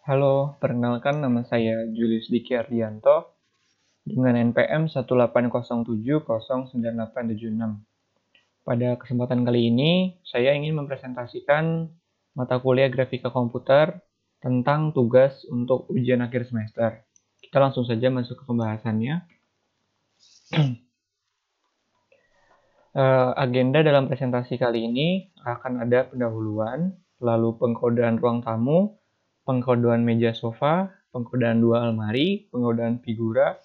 Halo, perkenalkan nama saya Julius Diki Ardianto dengan NPM 180709876. Pada kesempatan kali ini, saya ingin mempresentasikan mata kuliah grafika komputer tentang tugas untuk ujian akhir semester. Kita langsung saja masuk ke pembahasannya. Agenda dalam presentasi kali ini akan ada pendahuluan, lalu pengkodean ruang tamu, pengkodean meja sofa, pengkodean dua almari, pengkodean figura,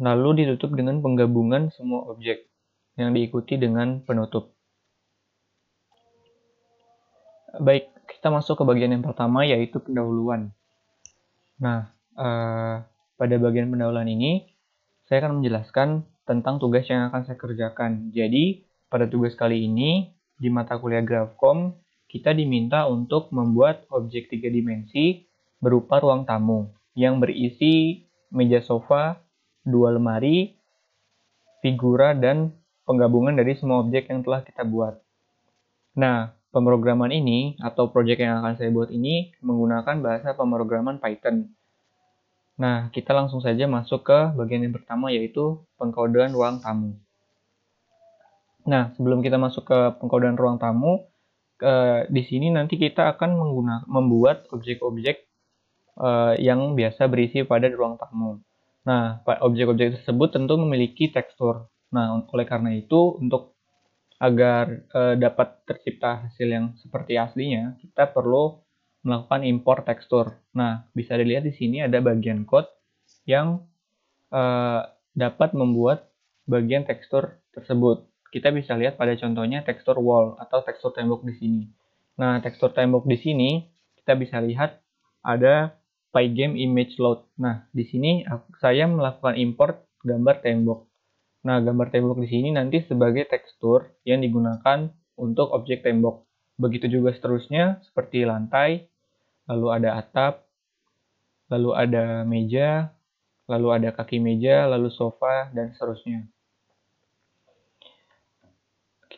lalu ditutup dengan penggabungan semua objek yang diikuti dengan penutup. Baik, kita masuk ke bagian yang pertama yaitu pendahuluan. Nah, pada bagian pendahuluan ini saya akan menjelaskan tentang tugas yang akan saya kerjakan. Jadi, pada tugas kali ini di mata kuliah Grafkom, kita diminta untuk membuat objek 3 dimensi berupa ruang tamu yang berisi meja sofa, dua lemari, figura, dan penggabungan dari semua objek yang telah kita buat. Nah, pemrograman ini atau proyek yang akan saya buat ini menggunakan bahasa pemrograman Python. Nah, kita langsung saja masuk ke bagian yang pertama yaitu pengkodean ruang tamu. Nah, sebelum kita masuk ke pengkodean ruang tamu, di sini nanti kita akan membuat objek-objek yang biasa berisi pada ruang tamu. Nah, objek-objek tersebut tentu memiliki tekstur. Nah, oleh karena itu, agar dapat tercipta hasil yang seperti aslinya, kita perlu melakukan import tekstur. Nah, bisa dilihat di sini ada bagian code yang dapat membuat bagian tekstur tersebut. Kita bisa lihat pada contohnya tekstur wall atau tekstur tembok di sini. Nah, tekstur tembok di sini kita bisa lihat ada Pygame image load. Nah, di sini saya melakukan import gambar tembok. Nah, gambar tembok di sini nanti sebagai tekstur yang digunakan untuk objek tembok. Begitu juga seterusnya, seperti lantai, lalu ada atap, lalu ada meja, lalu ada kaki meja, lalu sofa, dan seterusnya.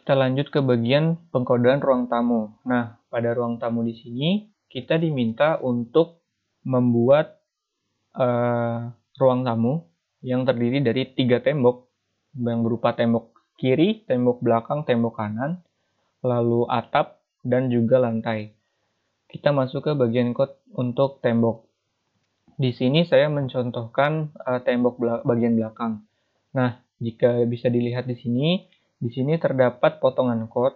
Kita lanjut ke bagian pengkodean ruang tamu. Nah, pada ruang tamu di sini, kita diminta untuk membuat ruang tamu yang terdiri dari 3 tembok yang berupa tembok kiri, tembok belakang, tembok kanan, lalu atap, dan juga lantai. Kita masuk ke bagian code untuk tembok. Di sini saya mencontohkan tembok bagian belakang. Nah, jika bisa dilihat di sini terdapat potongan code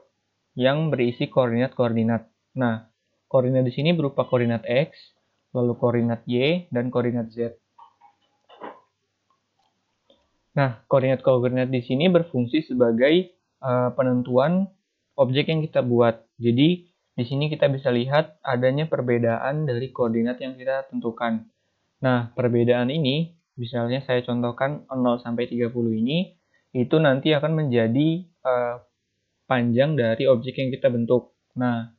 yang berisi koordinat-koordinat. Nah, koordinat di sini berupa koordinat X, lalu koordinat Y, dan koordinat Z. Nah, koordinat-koordinat di sini berfungsi sebagai penentuan objek yang kita buat. Jadi, di sini kita bisa lihat adanya perbedaan dari koordinat yang kita tentukan. Nah, perbedaan ini, misalnya saya contohkan 0 sampai 30 ini, itu nanti akan menjadi panjang dari objek yang kita bentuk. Nah,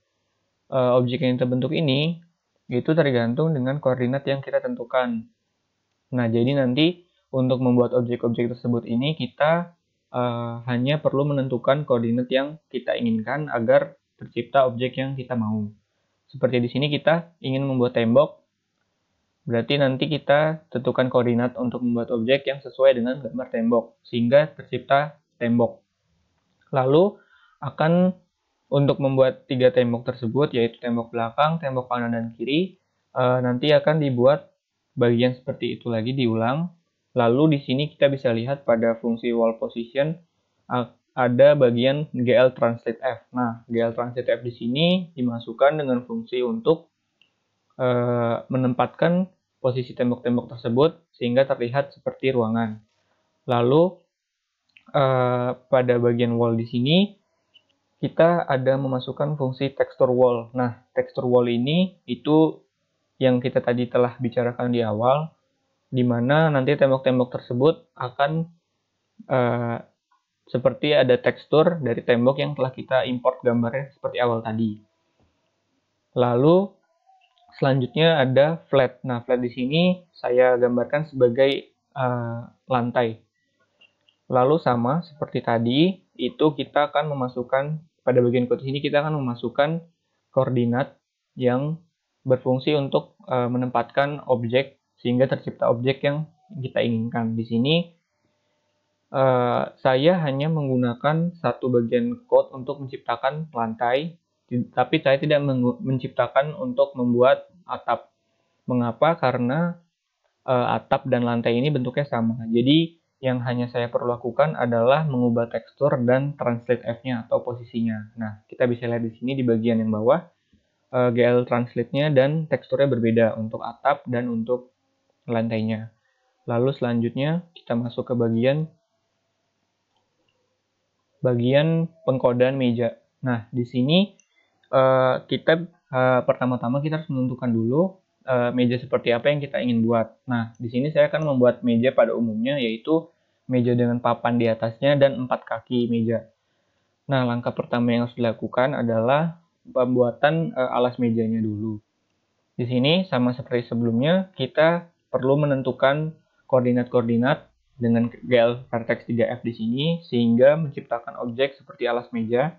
objek yang kita bentuk ini, itu tergantung dengan koordinat yang kita tentukan. Nah, jadi nanti untuk membuat objek-objek tersebut ini kita hanya perlu menentukan koordinat yang kita inginkan agar tercipta objek yang kita mau. Seperti di sini kita ingin membuat tembok, berarti nanti kita tentukan koordinat untuk membuat objek yang sesuai dengan gambar tembok, sehingga tercipta tembok. Lalu untuk membuat 3 tembok tersebut, yaitu tembok belakang, tembok kanan, dan kiri, nanti akan dibuat bagian seperti itu lagi diulang. Lalu di sini kita bisa lihat pada fungsi wall position ada bagian GL translate F. Nah, GL translate F di sini dimasukkan dengan fungsi untuk menempatkan posisi tembok-tembok tersebut sehingga terlihat seperti ruangan. Lalu pada bagian wall di sini kita ada memasukkan fungsi texture wall. Nah, texture wall ini itu yang kita tadi telah bicarakan di awal, di mana nanti tembok-tembok tersebut akan seperti ada tekstur dari tembok yang telah kita import gambarnya seperti awal tadi. Lalu selanjutnya ada flat. Nah, flat di sini saya gambarkan sebagai lantai. Lalu sama seperti tadi, itu kita akan memasukkan pada bagian code ini kita akan memasukkan koordinat yang berfungsi untuk menempatkan objek sehingga tercipta objek yang kita inginkan. Di sini saya hanya menggunakan satu bagian code untuk menciptakan lantai, tapi saya tidak menciptakan untuk membuat atap. Mengapa? Karena atap dan lantai ini bentuknya sama. Jadi yang hanya saya perlu lakukan adalah mengubah tekstur dan translate F-nya atau posisinya. Nah, kita bisa lihat di sini di bagian yang bawah, GL translate-nya dan teksturnya berbeda untuk atap dan untuk lantainya. Lalu selanjutnya kita masuk ke bagian pengkodean meja. Nah, di sini kita pertama-tama kita harus menentukan dulu meja seperti apa yang kita ingin buat. Nah, di sini saya akan membuat meja pada umumnya, yaitu meja dengan papan di atasnya dan 4 kaki meja. Nah, langkah pertama yang harus dilakukan adalah pembuatan alas mejanya dulu. Di sini, sama seperti sebelumnya, kita perlu menentukan koordinat-koordinat dengan GL vertex 3F di sini, sehingga menciptakan objek seperti alas meja.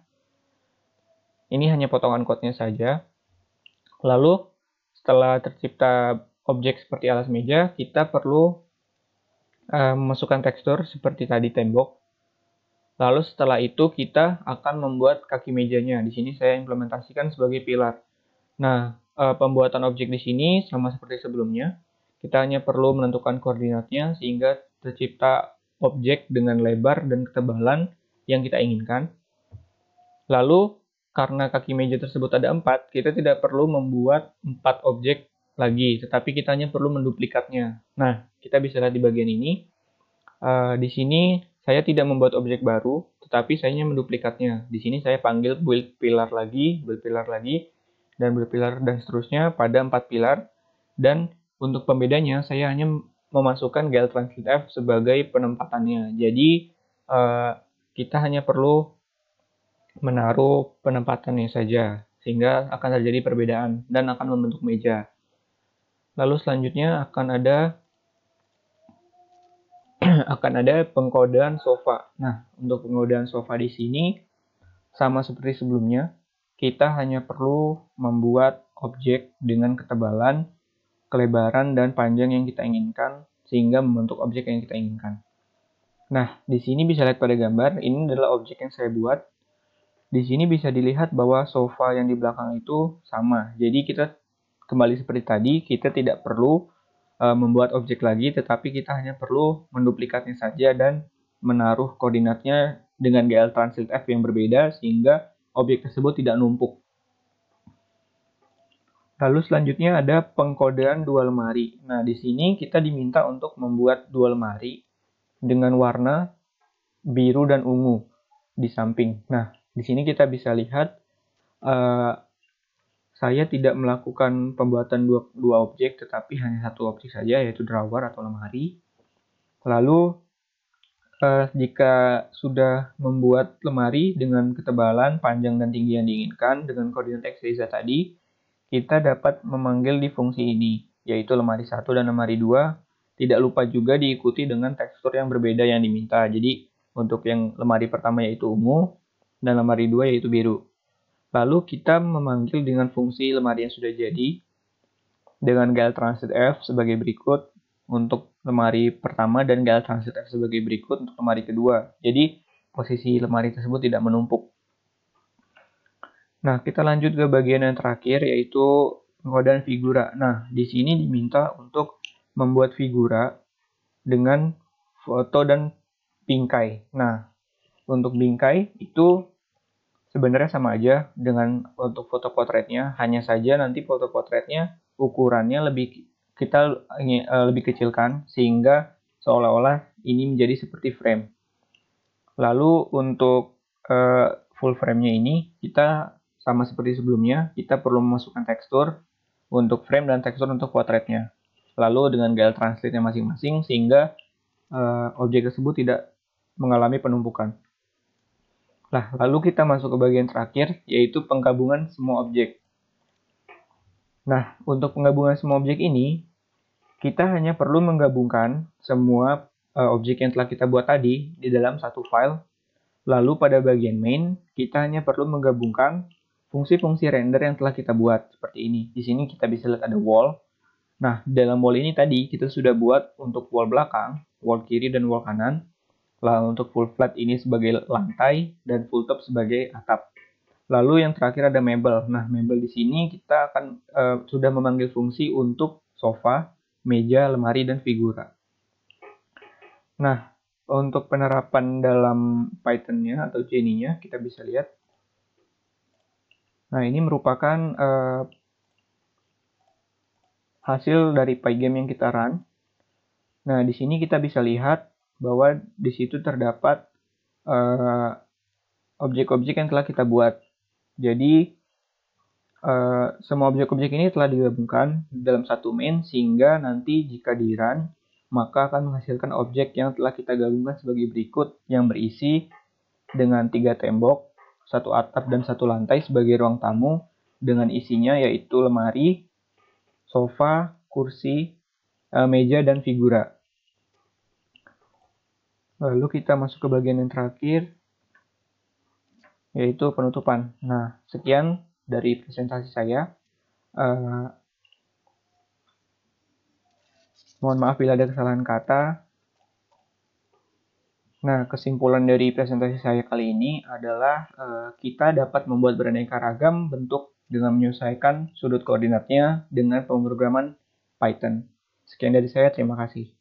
Ini hanya potongan code-nya saja. Lalu, setelah tercipta objek seperti alas meja, kita perlu memasukkan tekstur seperti tadi tembok. Lalu setelah itu kita akan membuat kaki mejanya. Di sini saya implementasikan sebagai pilar. Nah, pembuatan objek di sini sama seperti sebelumnya. Kita hanya perlu menentukan koordinatnya sehingga tercipta objek dengan lebar dan ketebalan yang kita inginkan. Lalu, karena kaki meja tersebut ada 4, kita tidak perlu membuat 4 objek lagi, tetapi kita hanya perlu menduplikatnya. Nah, kita bisa lihat di bagian ini. Di sini saya tidak membuat objek baru, tetapi saya hanya menduplikatnya. Di sini saya panggil build pilar lagi, dan berpilar dan seterusnya pada 4 pilar. Dan untuk pembedanya, saya hanya memasukkan GL Translate F sebagai penempatannya. Jadi, kita hanya perlu menaruh penempatannya saja, sehingga akan terjadi perbedaan dan akan membentuk meja. Lalu selanjutnya akan ada pengkodean sofa. Nah, untuk pengkodean sofa di sini sama seperti sebelumnya, kita hanya perlu membuat objek dengan ketebalan, kelebaran, dan panjang yang kita inginkan sehingga membentuk objek yang kita inginkan. Nah, di sini bisa lihat pada gambar, ini adalah objek yang saya buat. Di sini bisa dilihat bahwa sofa yang di belakang itu sama. Jadi kita kembali seperti tadi, kita tidak perlu membuat objek lagi, tetapi kita hanya perlu menduplikatnya saja dan menaruh koordinatnya dengan GL Translate F yang berbeda sehingga objek tersebut tidak numpuk. Lalu selanjutnya ada pengkodean dua lemari. Nah, di sini kita diminta untuk membuat dua lemari dengan warna biru dan ungu di samping. Nah, di sini kita bisa lihat saya tidak melakukan pembuatan dua objek, tetapi hanya satu objek saja, yaitu drawer atau lemari. Lalu, jika sudah membuat lemari dengan ketebalan, panjang, dan tinggi yang diinginkan dengan koordinat X, Y, Z tadi, kita dapat memanggil di fungsi ini, yaitu lemari 1 dan lemari 2. Tidak lupa juga diikuti dengan tekstur yang berbeda yang diminta. Jadi, untuk yang lemari pertama yaitu ungu, dan lemari 2 yaitu biru. Lalu kita memanggil dengan fungsi lemari yang sudah jadi dengan GL Translate F sebagai berikut untuk lemari pertama dan GL Translate F sebagai berikut untuk lemari kedua. Jadi posisi lemari tersebut tidak menumpuk. Nah, kita lanjut ke bagian yang terakhir yaitu pengkodean figura. Nah, di sini diminta untuk membuat figura dengan foto dan bingkai. Nah, untuk bingkai itu sebenarnya sama aja dengan untuk foto potretnya, hanya saja nanti foto potretnya ukurannya kita lebih kecilkan sehingga seolah-olah ini menjadi seperti frame. Lalu untuk full frame-nya ini kita sama seperti sebelumnya, kita perlu memasukkan tekstur untuk frame dan tekstur untuk potretnya. Lalu dengan GL Translate-nya masing-masing sehingga objek tersebut tidak mengalami penumpukan. Nah, lalu kita masuk ke bagian terakhir, yaitu penggabungan semua objek. Nah, untuk penggabungan semua objek ini, kita hanya perlu menggabungkan semua objek yang telah kita buat tadi di dalam satu file. Lalu pada bagian main, kita hanya perlu menggabungkan fungsi-fungsi render yang telah kita buat seperti ini. Di sini kita bisa lihat ada wall. Nah, dalam wall ini tadi kita sudah buat untuk wall belakang, wall kiri, dan wall kanan. Lalu untuk full flat ini sebagai lantai dan full top sebagai atap. Lalu yang terakhir ada mebel. Nah, mebel di sini kita akan sudah memanggil fungsi untuk sofa, meja, lemari, dan figura. Nah, untuk penerapan dalam Python-nya atau Jenny-nya kita bisa lihat. Nah, ini merupakan hasil dari Pygame yang kita run. Nah, di sini kita bisa lihat bahwa di situ terdapat objek-objek yang telah kita buat. Jadi, semua objek-objek ini telah digabungkan dalam satu main, sehingga nanti jika di run, maka akan menghasilkan objek yang telah kita gabungkan sebagai berikut, yang berisi dengan 3 tembok, 1 atap, dan 1 lantai sebagai ruang tamu, dengan isinya yaitu lemari, sofa, kursi, meja, dan figura. Lalu kita masuk ke bagian yang terakhir, yaitu penutupan. Nah, sekian dari presentasi saya. Mohon maaf bila ada kesalahan kata. Nah, kesimpulan dari presentasi saya kali ini adalah kita dapat membuat beraneka ragam bentuk dengan menyesuaikan sudut koordinatnya dengan pemrograman Python. Sekian dari saya, terima kasih.